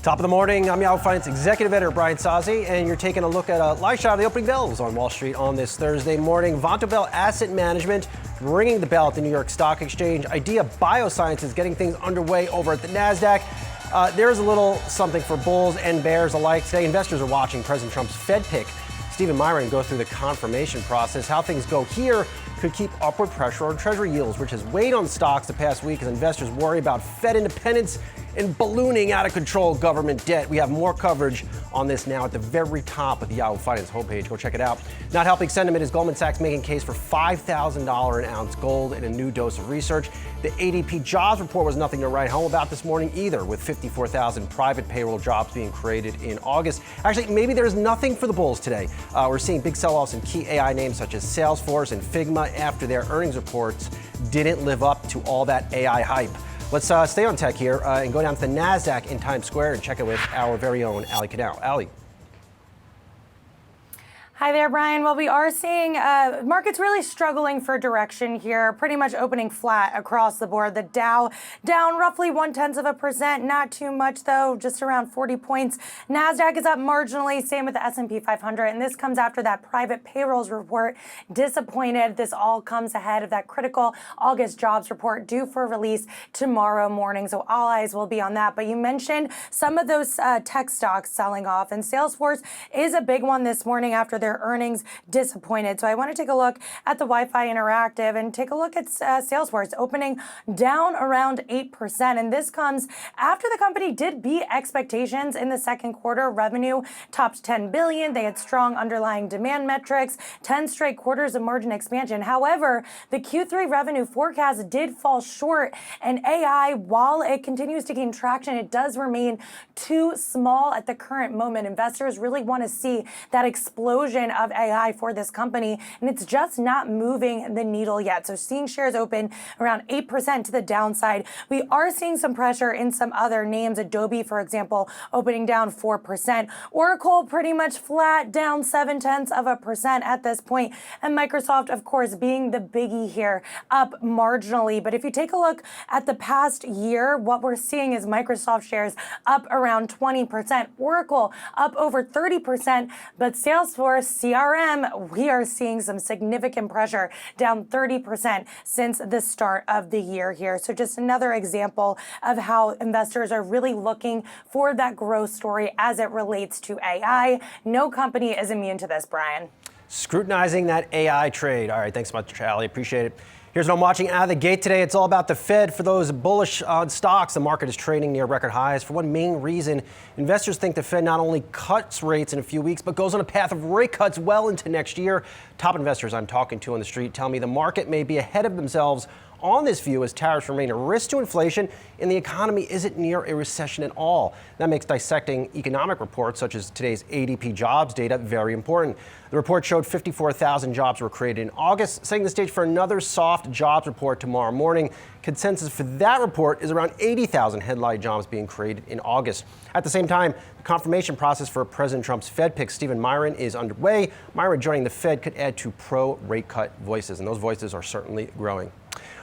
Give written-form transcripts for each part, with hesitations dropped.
Top of the morning, I'm Yahoo Finance Executive Editor Brian Sozzi, and you're taking a look at a live shot of the opening bells on Wall Street on this Thursday morning. Vontobel Asset Management ringing the bell at the New York Stock Exchange. Idea Biosciences getting things underway over at the NASDAQ. There's a little something for bulls and bears alike today. Investors are watching President Trump's Fed pick, Stephen Ehikian, go through the confirmation process. How things go here could keep upward pressure on Treasury yields, which has weighed on stocks the past week as investors worry about Fed independence and ballooning out of control government debt. We have more coverage on this now at the very top of the Yahoo Finance homepage. Go check it out. Not helping sentiment is Goldman Sachs making case for $5,000 an ounce gold in a new dose of research. The ADP jobs report was nothing to write home about this morning either, with 54,000 private payroll jobs being created in August. Actually, maybe there's nothing for the bulls today. We're seeing big sell-offs in key AI names such as Salesforce and Figma after their earnings reports didn't live up to all that AI hype. Let's stay on tech here and go down to the NASDAQ in Times Square and check it with our very own Ali Canal. Ali. Hi there, Brian. Well, we are seeing markets really struggling for direction here, pretty much opening flat across the board. The Dow down roughly 0.1%, not too much though, just around 40 points. NASDAQ is up marginally, same with the S&P 500, and this comes after that private payrolls report. Disappointed. This all comes ahead of that critical August jobs report due for release tomorrow morning, so all eyes will be on that. But you mentioned some of those tech stocks selling off, and Salesforce is a big one this morning after their earnings disappointed. So I want to take a look at the Wi-Fi Interactive and take a look at Salesforce opening down around 8%. And this comes after the company did beat expectations in the second quarter. Revenue topped $10 billion. They had strong underlying demand metrics, 10 straight quarters of margin expansion. However, the Q3 revenue forecast did fall short, and AI, while it continues to gain traction, it does remain too small at the current moment. Investors really want to see that explosion of AI for this company, and it's just not moving the needle yet. So seeing shares open around 8% to the downside. We are seeing some pressure in some other names. Adobe, for example, opening down 4%. Oracle pretty much flat, down 0.7% at this point. And Microsoft, of course, being the biggie here, up marginally. But if you take a look at the past year, what we're seeing is Microsoft shares up around 20%. Oracle up over 30%, but Salesforce CRM, we are seeing some significant pressure, down 30% since the start of the year here. So just another example of how investors are really looking for that growth story as it relates to AI. No company is immune to this, Brian. Scrutinizing that AI trade. All right, thanks so much, Ali. Appreciate it. Here's what I'm watching out of the gate today. It's all about the Fed. For those bullish on stocks, the market is trading near record highs. For one main reason, investors think the Fed not only cuts rates in a few weeks, but goes on a path of rate cuts well into next year. Top investors I'm talking to on the street tell me the market may be ahead of themselves on this view as tariffs remain a risk to inflation and the economy isn't near a recession at all. That makes dissecting economic reports such as today's ADP jobs data very important. The report showed 54,000 jobs were created in August, setting the stage for another soft jobs report tomorrow morning. Consensus for that report is around 80,000 headline jobs being created in August. At the same time, the confirmation process for President Trump's Fed pick, Stephen Ehikian, is underway. Ehikian joining the Fed could add to pro-rate cut voices, and those voices are certainly growing.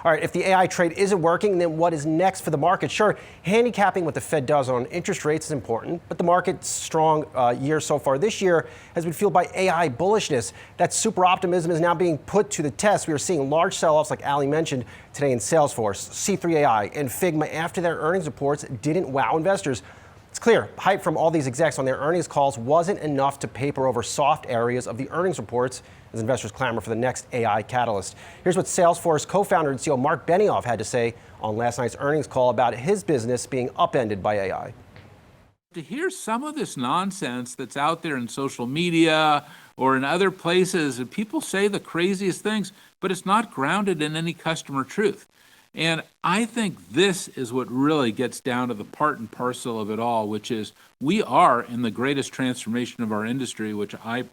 All right, if the AI trade isn't working, then what is next for the market? Sure, handicapping what the Fed does on interest rates is important, but the market's strong year so far this year has been fueled by AI bullishness. That super optimism is now being put to the test. We are seeing large sell-offs, like Ali mentioned, today in Salesforce, C3 AI, and Figma after their earnings reports didn't wow investors. It's clear, hype from all these execs on their earnings calls wasn't enough to paper over soft areas of the earnings reports as investors clamor for the next AI catalyst. Here's what Salesforce co-founder and CEO Mark Benioff had to say on last night's earnings call about his business being upended by AI. To hear some of this nonsense that's out there in social media or in other places, and people say the craziest things, but it's not grounded in any customer truth. And I think this is what really gets down to the part and parcel of it all, which is we are in the greatest transformation of our industry, which I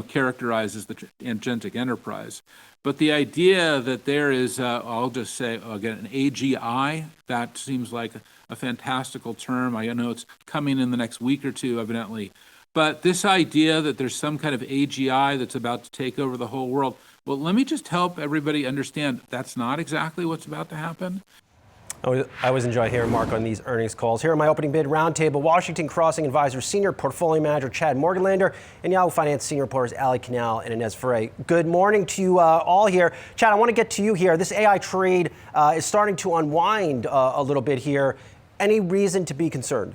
characterize as the agentic enterprise. But the idea that there is, I'll just say again, an AGI, that seems like a fantastical term. I know it's coming in the next week or two, evidently. But this idea that there's some kind of AGI that's about to take over the whole world, well, let me just help everybody understand that's not exactly what's about to happen. I always enjoy hearing Mark on these earnings calls. Here on my opening bid roundtable, Washington Crossing Advisor Senior Portfolio Manager Chad Morganlander and Yahoo Finance Senior Reporters Ali Canal and Inez Ferre. Good morning to you all here. Chad, I want to get to you here. This AI trade is starting to unwind a little bit here. Any reason to be concerned?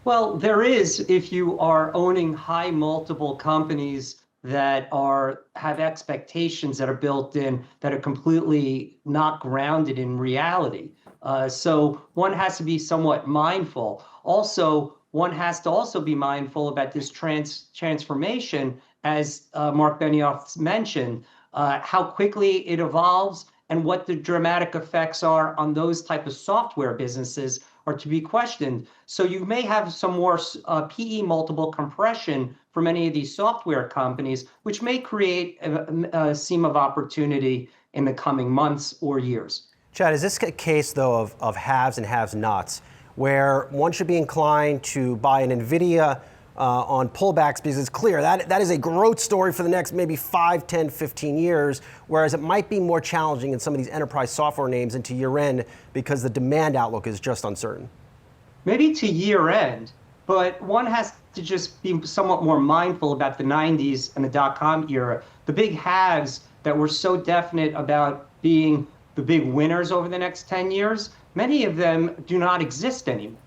Well, there is if you are owning high multiple companies that have expectations that are built in that are completely not grounded in reality. So one has to be somewhat mindful. Also, one has to also be mindful about this transformation, as Mark Benioff mentioned, how quickly it evolves and what the dramatic effects are on those type of software businesses are to be questioned. So you may have some more PE multiple compression for many of these software companies, which may create a seam of opportunity in the coming months or years. Chad, is this a case, though, of haves and have-nots, where one should be inclined to buy an NVIDIA on pullbacks because it's clear that is a growth story for the next maybe 5, 10, 15 years, whereas it might be more challenging in some of these enterprise software names into year end because the demand outlook is just uncertain? Maybe to year end, but one has to just be somewhat more mindful about the 90s and the dot-com era. The big haves that were so definite about being the big winners over the next 10 years, many of them do not exist anymore.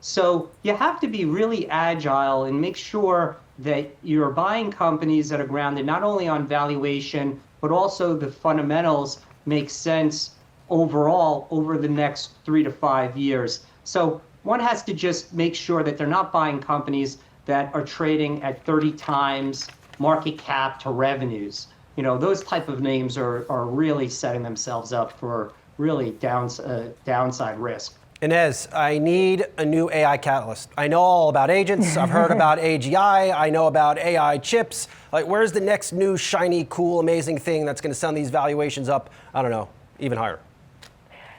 So you have to be really agile and make sure that you're buying companies that are grounded not only on valuation, but also the fundamentals make sense overall over the next 3 to 5 years. So one has to just make sure that they're not buying companies that are trading at 30 times market cap to revenues. You know, those type of names are really setting themselves up for really downside risk. Inez, I need a new AI catalyst. I know all about agents. I've heard about AGI. I know about AI chips. Like, where's the next new, shiny, cool, amazing thing that's going to send these valuations up, I don't know, even higher?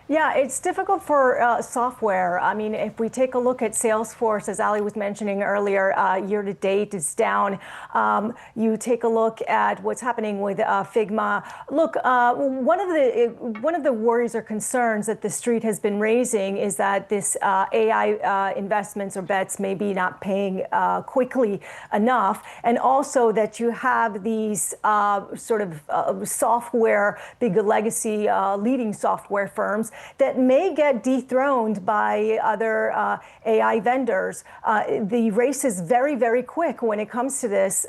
Yeah, it's difficult for software. I mean, if we take a look at Salesforce, as Ali was mentioning earlier, year to date is down. You take a look at what's happening with Figma. Look, one of the worries or concerns that the street has been raising is that this AI investments or bets may be not paying quickly enough, and also that you have these sort of software, big legacy leading software firms that may get dethroned by other AI vendors. The race is very, very quick when it comes to this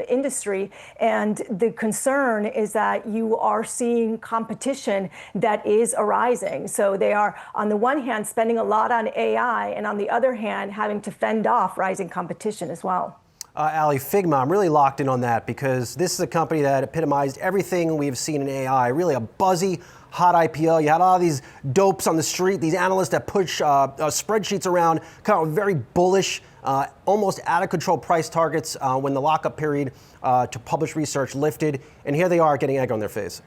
industry, and the concern is that you are seeing competition that is arising. So they are, on the one hand, spending a lot on AI, and on the other hand, having to fend off rising competition as well. Ali, Figma, I'm really locked in on that because this is a company that epitomized everything we've seen in AI, really a buzzy, hot IPO. You had all these dopes on the street, these analysts that push spreadsheets around, kind of very bullish, almost out of control price targets when the lockup period to publish research lifted. And here they are getting egg on their face.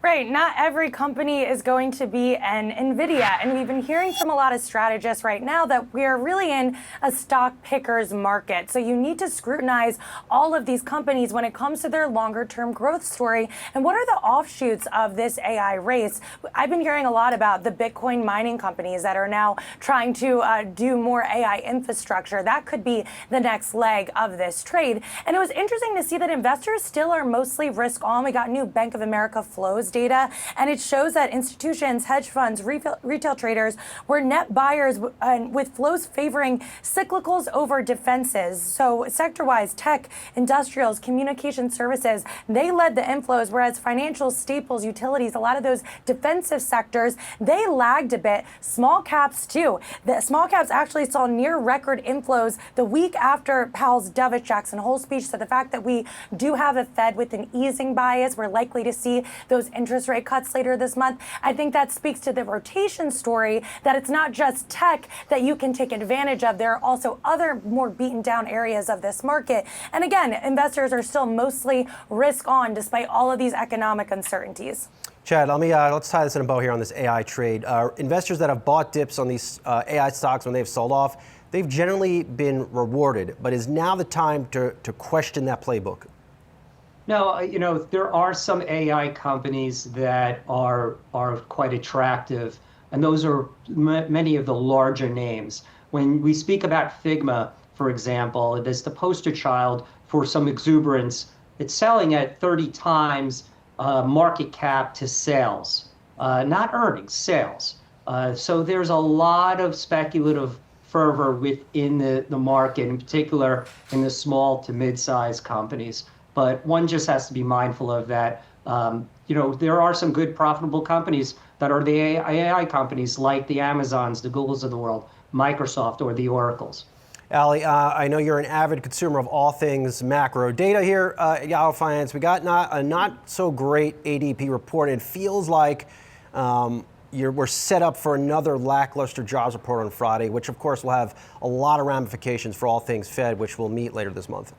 Right, not every company is going to be an NVIDIA, and we've been hearing from a lot of strategists right now that we're really in a stock pickers market. So you need to scrutinize all of these companies when it comes to their longer term growth story. And what are the offshoots of this AI race? I've been hearing a lot about the Bitcoin mining companies that are now trying to do more AI infrastructure. That could be the next leg of this trade. And it was interesting to see that investors still are mostly risk on. We got new Bank of America flows data, and it shows that institutions, hedge funds, retail traders were net buyers with flows favoring cyclicals over defenses. So sector-wise, tech, industrials, communication services, they led the inflows, whereas financial staples, utilities, a lot of those defensive sectors, they lagged a bit. Small caps too. The small caps actually saw near record inflows the week after Powell's dovish Jackson Hole speech. So the fact that we do have a Fed with an easing bias, we're likely to see those interest rate cuts later this month. I think that speaks to the rotation story, that it's not just tech that you can take advantage of. There are also other more beaten down areas of this market. And again, investors are still mostly risk on despite all of these economic uncertainties. Chad, let's tie this in a bow here on this AI trade. Investors that have bought dips on these AI stocks when they've sold off, they've generally been rewarded, but is now the time to question that playbook? No, there are some AI companies that are quite attractive, and those are many of the larger names. When we speak about Figma, for example, it is the poster child for some exuberance. It's selling at 30 times market cap to sales, not earnings, sales. So there's a lot of speculative fervor within the market, in particular in the small to mid-sized companies. But one just has to be mindful of that. There are some good profitable companies that are the AI companies like the Amazons, the Googles of the world, Microsoft, or the Oracles. Ali, I know you're an avid consumer of all things macro data here at Yahoo Finance. We got a not so great ADP report. It feels like we're set up for another lackluster jobs report on Friday, which of course will have a lot of ramifications for all things Fed, which we'll meet later this month.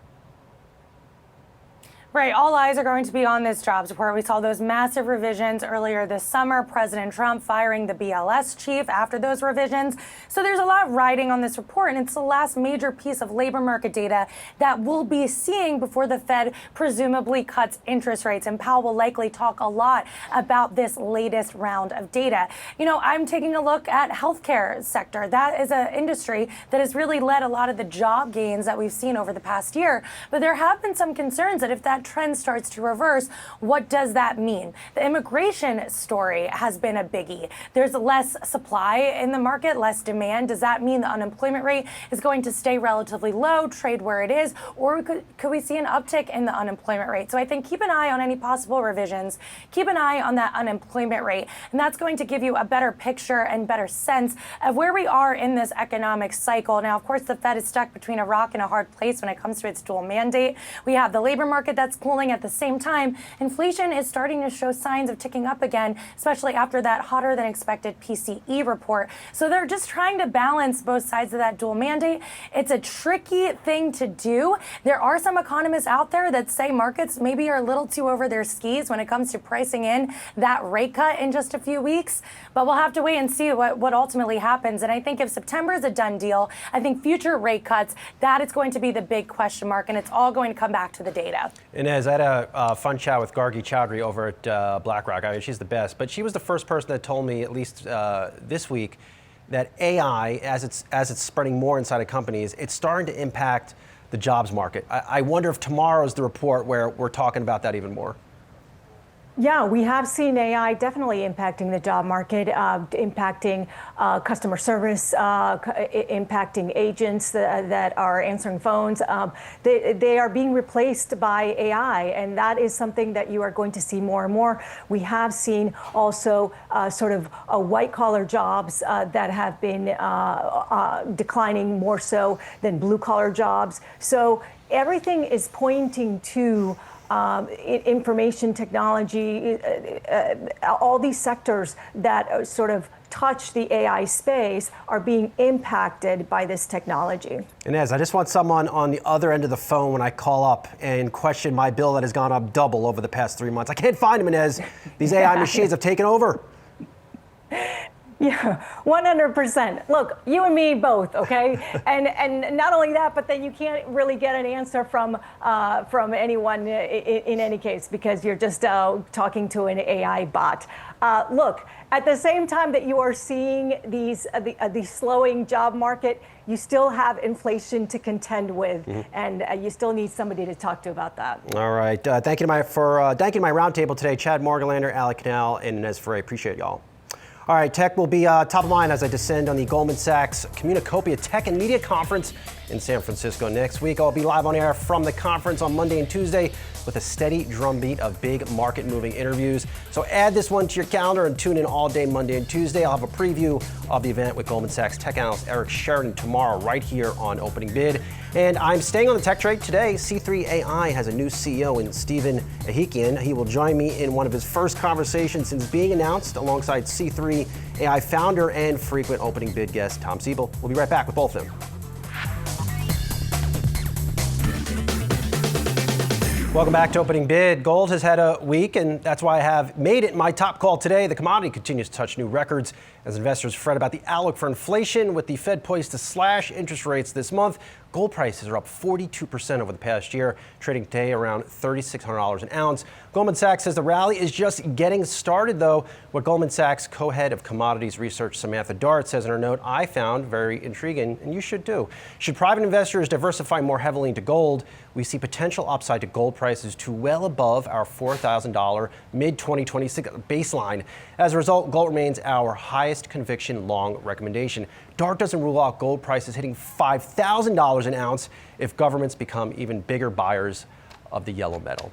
Right, all eyes are going to be on this jobs report. We saw those massive revisions earlier this summer, President Trump firing the BLS chief after those revisions. So there's a lot riding on this report, and it's the last major piece of labor market data that we'll be seeing before the Fed presumably cuts interest rates. And Powell will likely talk a lot about this latest round of data. I'm taking a look at healthcare sector. That is an industry that has really led a lot of the job gains that we've seen over the past year. But there have been some concerns that if that trend starts to reverse, what does that mean? The immigration story has been a biggie. There's less supply in the market, less demand. Does that mean the unemployment rate is going to stay relatively low, trade where it is, or could we see an uptick in the unemployment rate? So I think keep an eye on any possible revisions. Keep an eye on that unemployment rate, and that's going to give you a better picture and better sense of where we are in this economic cycle. Now, of course, the Fed is stuck between a rock and a hard place when it comes to its dual mandate. We have the labor market that's cooling. At the same time, inflation is starting to show signs of ticking up again, especially after that hotter than expected PCE report. So they're just trying to balance both sides of that dual mandate. It's a tricky thing to do. There are some economists out there that say markets maybe are a little too over their skis when it comes to pricing in that rate cut in just a few weeks, but we'll have to wait and see what ultimately happens. And I think if September is a done deal, I think future rate cuts, that is going to be the big question mark, and it's all going to come back to the data. Inez, I had a fun chat with Gargi Chowdhury over at BlackRock. I mean, she's the best, but she was the first person that told me, at least this week, that AI, as it's spreading more inside of companies, it's starting to impact the jobs market. I wonder if tomorrow's the report where we're talking about that even more. Yeah, we have seen AI definitely impacting the job market, impacting customer service, impacting agents that are answering phones. They are being replaced by AI, and that is something that you are going to see more and more. We have seen also sort of white-collar jobs that have been declining more so than blue-collar jobs. So everything is pointing to information technology, all these sectors that sort of touch the AI space are being impacted by this technology. Inez, I just want someone on the other end of the phone when I call up and question my bill that has gone up double over the past 3 months. I can't find them, Inez. These AI machines have taken over. Yeah, 100%. Look, you and me both, okay? and not only that, but then you can't really get an answer from anyone in any case because you're just talking to an AI bot. Look, at the same time that you are seeing the slowing job market, you still have inflation to contend with, and you still need somebody to talk to about that. All right. Thank you to my roundtable today, Chad Morganlander, Ali Canal, and Inez Ferre. Appreciate y'all. All right, tech will be top of mind as I descend on the Goldman Sachs Communicopia Tech and Media Conference in San Francisco next week. I'll be live on air from the conference on Monday and Tuesday with a steady drumbeat of big market-moving interviews. So add this one to your calendar and tune in all day Monday and Tuesday. I'll have a preview of the event with Goldman Sachs tech analyst Eric Sheridan tomorrow right here on Opening Bid. And I'm staying on the tech trade today. C3 AI has a new CEO in Stephen Ehikian. He will join me in one of his first conversations since being announced alongside C3 AI founder and frequent Opening Bid guest Tom Siebel. We'll be right back with both of them. Welcome back to Opening Bid. Gold has had a week, and that's why I have made it my top call today. The commodity continues to touch new records As investors fret about the outlook for inflation, with the Fed poised to slash interest rates this month, gold prices are up 42% over the past year, trading today around $3,600 an ounce. Goldman Sachs says the rally is just getting started, though. What Goldman Sachs co-head of commodities research Samantha Dart says in her note, I found very intriguing, and you should too. Should private investors diversify more heavily into gold, we see potential upside to gold prices to well above our $4,000 mid-2026 baseline. As a result, gold remains our highest conviction long recommendation. Dart doesn't rule out gold prices hitting $5,000 an ounce if governments become even bigger buyers of the yellow metal.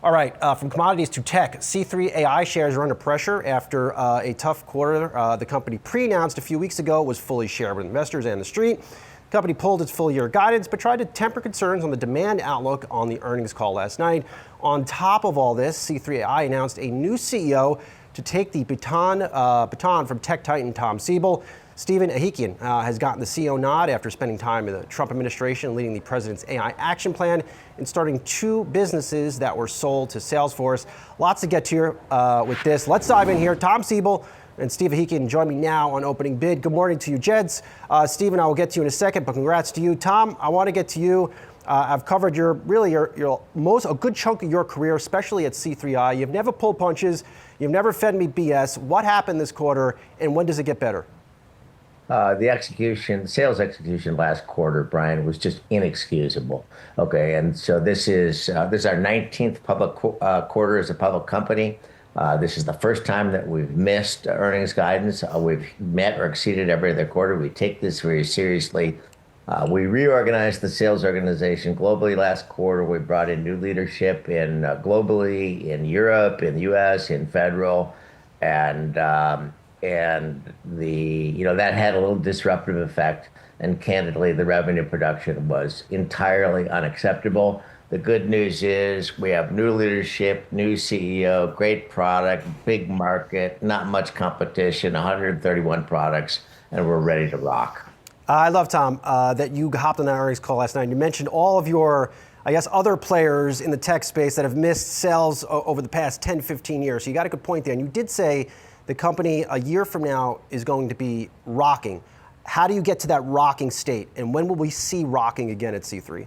All right, from commodities to tech, C3 AI shares are under pressure after a tough quarter. The company pre-announced a few weeks ago was fully shared with investors and the street. The company pulled its full-year guidance, but tried to temper concerns on the demand outlook on the earnings call last night. On top of all this, C3 AI announced a new CEO to take the baton from tech titan Tom Siebel. Stephen Ehikian has gotten the CEO nod after spending time in the Trump administration leading the president's AI action plan and starting 2 businesses that were sold to Salesforce. Lots to get to here with this. Let's dive in here. Tom Siebel and Steve Ehikian join me now on Opening Bid. Good morning to you, Jeds. Stephen, I will get to you in a second, but congrats to you. Tom, I want to get to you. I've covered a good chunk of your career, especially at C3I. You've never pulled punches. You've never fed me BS. What happened this quarter, and when does it get better? The sales execution last quarter, Brian, was just inexcusable. Okay, and so this is our 19th public quarter as a public company. This is the first time that we've missed earnings guidance. We've met or exceeded every other quarter. We take this very seriously. We reorganized the sales organization globally last quarter. We brought in new leadership globally in Europe, in the U.S., in federal, and that had a little disruptive effect. And candidly, the revenue production was entirely unacceptable. The good news is we have new leadership, new CEO, great product, big market, not much competition, 131 products, and we're ready to rock. I love, Tom, that you hopped on that earnings call last night. You mentioned all of your, other players in the tech space that have missed sales over the past 10, 15 years. So you got a good point there. And you did say the company a year from now is going to be rocking. How do you get to that rocking state? And when will we see rocking again at C3?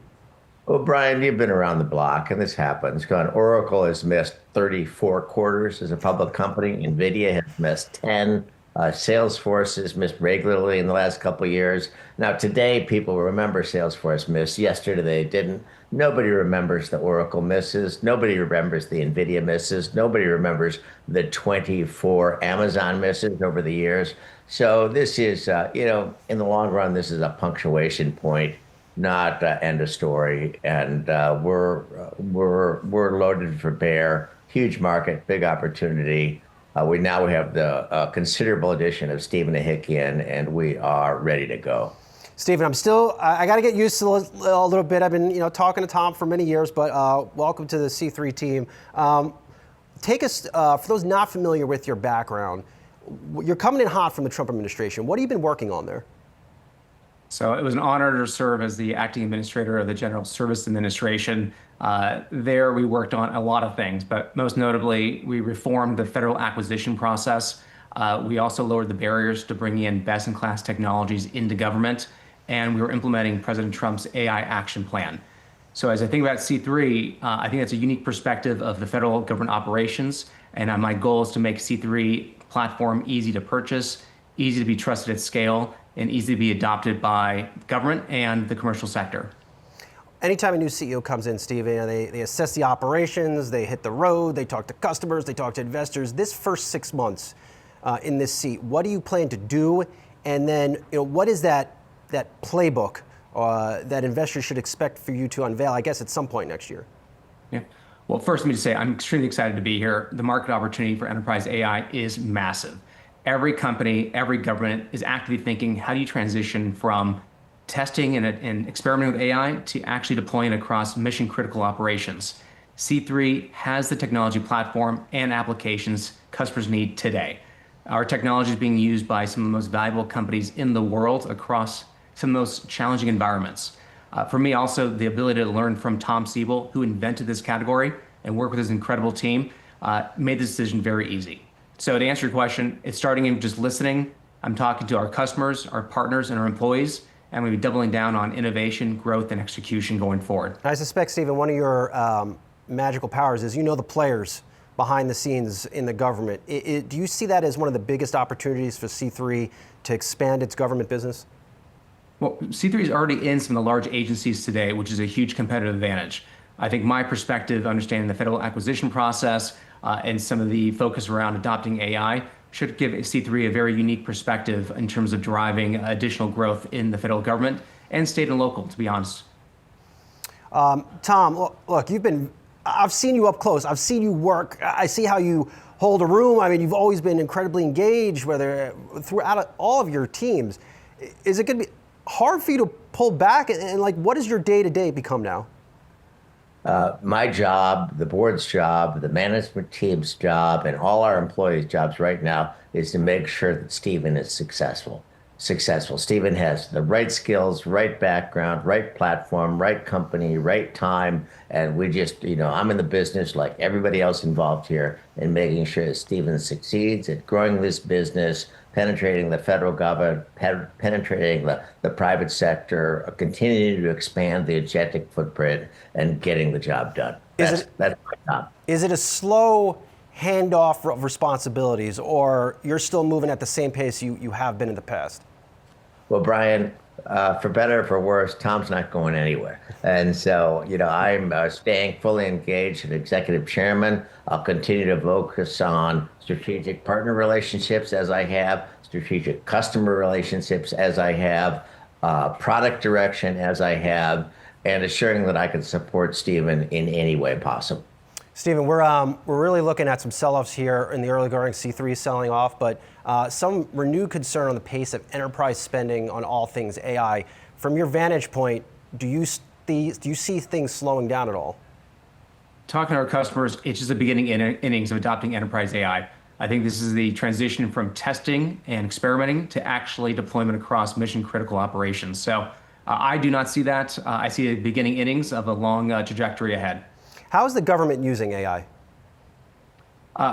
Well, Brian, you've been around the block, and this happens. Oracle has missed 34 quarters as a public company. NVIDIA has missed 10. Salesforce has missed regularly in the last couple of years. Now, today, people remember Salesforce missed. Yesterday, they didn't. Nobody remembers the Oracle misses. Nobody remembers the NVIDIA misses. Nobody remembers the 24 Amazon misses over the years. So this is, in the long run, this is a punctuation point, not end of story. And we're loaded for bear. Huge market, big opportunity. We have the considerable addition of Stephen Ehikian, and we are ready to go. Stephen, I got to get used to a little bit. I've been, talking to Tom for many years, but welcome to the C3 team. Take us, for those not familiar with your background, you're coming in hot from the Trump administration. What have you been working on there? So it was an honor to serve as the acting administrator of the General Services Administration. There we worked on a lot of things, but most notably, we reformed the federal acquisition process. We also lowered the barriers to bringing in best-in-class technologies into government, and we were implementing President Trump's AI action plan. So as I think about C3, I think that's a unique perspective of the federal government operations, and my goal is to make C3 platform easy to purchase, easy to be trusted at scale, and easy to be adopted by government and the commercial sector. Anytime a new CEO comes in, Steve, they assess the operations, they hit the road, they talk to customers, they talk to investors. This first 6 months in this seat, what do you plan to do? And then, what is that playbook that investors should expect for you to unveil, I guess, at some point next year? Yeah. Well, first, let me just say I'm extremely excited to be here. The market opportunity for enterprise AI is massive. Every company, every government is actively thinking, how do you transition from testing and experimenting with AI to actually deploying it across mission critical operations? C3 has the technology platform and applications customers need today. Our technology is being used by some of the most valuable companies in the world across some of the most challenging environments. For me, also, the ability to learn from Tom Siebel, who invented this category, and work with his incredible team, made this decision very easy. So to answer your question, it's starting in just listening. I'm talking to our customers, our partners, and our employees, and we'll be doubling down on innovation, growth, and execution going forward. I suspect, Stephen, one of your magical powers is you know the players behind the scenes in the government. Do you see that as one of the biggest opportunities for C3 to expand its government business? Well, C3 is already in some of the large agencies today, which is a huge competitive advantage. I think my perspective, understanding the federal acquisition process and some of the focus around adopting AI should give C3 a very unique perspective in terms of driving additional growth in the federal government and state and local, to be honest. Tom, look, I've seen you up close. I've seen you work. I see how you hold a room. I mean, you've always been incredibly engaged, whether throughout all of your teams. Is it going to be hard for you to pull back? And like, what does your day-to-day become now? My job, the board's job, the management team's job, and all our employees' jobs right now is to make sure that Stephen is successful. Stephen has the right skills, right background, right platform, right company, right time. And we just, I'm in the business like everybody else involved here in making sure that Stephen succeeds at growing this business, penetrating the federal government, penetrating the private sector, continuing to expand the agentic footprint, and getting the job done. That's my job. Is it a slow handoff of responsibilities, or you're still moving at the same pace you have been in the past? Well, Brian, for better or for worse, Tom's not going anywhere. And so, I'm staying fully engaged as executive chairman. I'll continue to focus on strategic partner relationships as I have, strategic customer relationships as I have, product direction as I have, and assuring that I can support Stephen in any way possible. Stephen, we're really looking at some sell-offs here in the early going. C3 selling off, but some renewed concern on the pace of enterprise spending on all things AI. From your vantage point, do you see things slowing down at all? Talking to our customers, it's just the beginning innings of adopting enterprise AI. I think this is the transition from testing and experimenting to actually deployment across mission critical operations. So I do not see that. I see the beginning innings of a long trajectory ahead. How is the government using AI?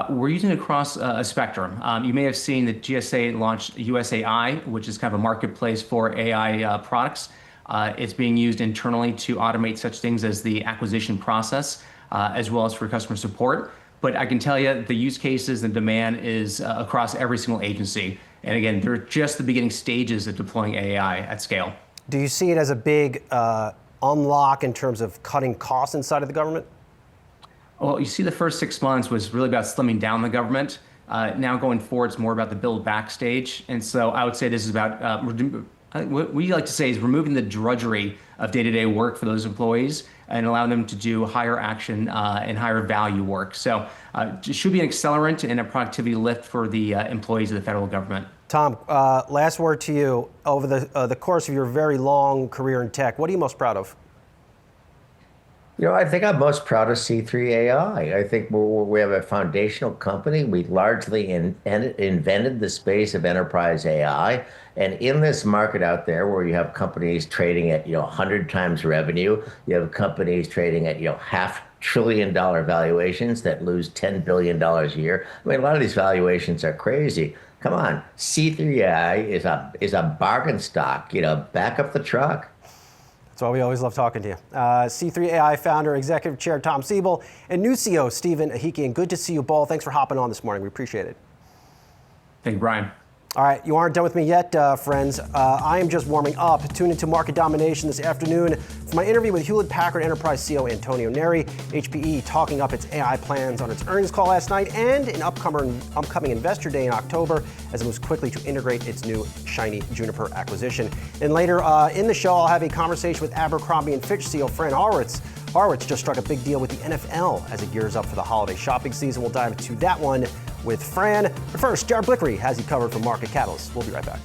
We're using it across a spectrum. You may have seen that GSA launched USAI, which is kind of a marketplace for AI products. It's being used internally to automate such things as the acquisition process, as well as for customer support. But I can tell you the use cases and demand is across every single agency. And again, they're just the beginning stages of deploying AI at scale. Do you see it as a big unlock in terms of cutting costs inside of the government? Well, you see the first 6 months was really about slimming down the government. Now going forward, it's more about the build back stage. And so I would say this is about, what we like to say is removing the drudgery of day-to-day work for those employees and allowing them to do higher action and higher value work. So it should be an accelerant and a productivity lift for the employees of the federal government. Tom, last word to you. Over the course of your very long career in tech, what are you most proud of? I think I'm most proud of C3 AI. I think we have a foundational company. We largely invented the space of enterprise AI. And in this market out there where you have companies trading at 100 times revenue, you have companies trading at $500 billion valuations that lose $10 billion a year. I mean, a lot of these valuations are crazy. Come on, C3 AI is a bargain stock. Back up the truck. That's why we always love talking to you. C3 AI founder, executive chair Tom Siebel, and new CEO Stephen Ehikian. Good to see you both. Thanks for hopping on this morning. We appreciate it. Thank you, Brian. All right, you aren't done with me yet, friends. I am just warming up. Tune into Market Domination this afternoon for my interview with Hewlett-Packard Enterprise CEO Antonio Neri. HPE talking up its AI plans on its earnings call last night and an upcoming Investor Day in October as it moves quickly to integrate its new shiny Juniper acquisition. And later in the show, I'll have a conversation with Abercrombie & Fitch CEO Fran Horowitz. Horowitz just struck a big deal with the NFL as it gears up for the holiday shopping season. We'll dive into that one with Fran. But first, Jared Blickery has you covered for Market Catalyst. We'll be right back.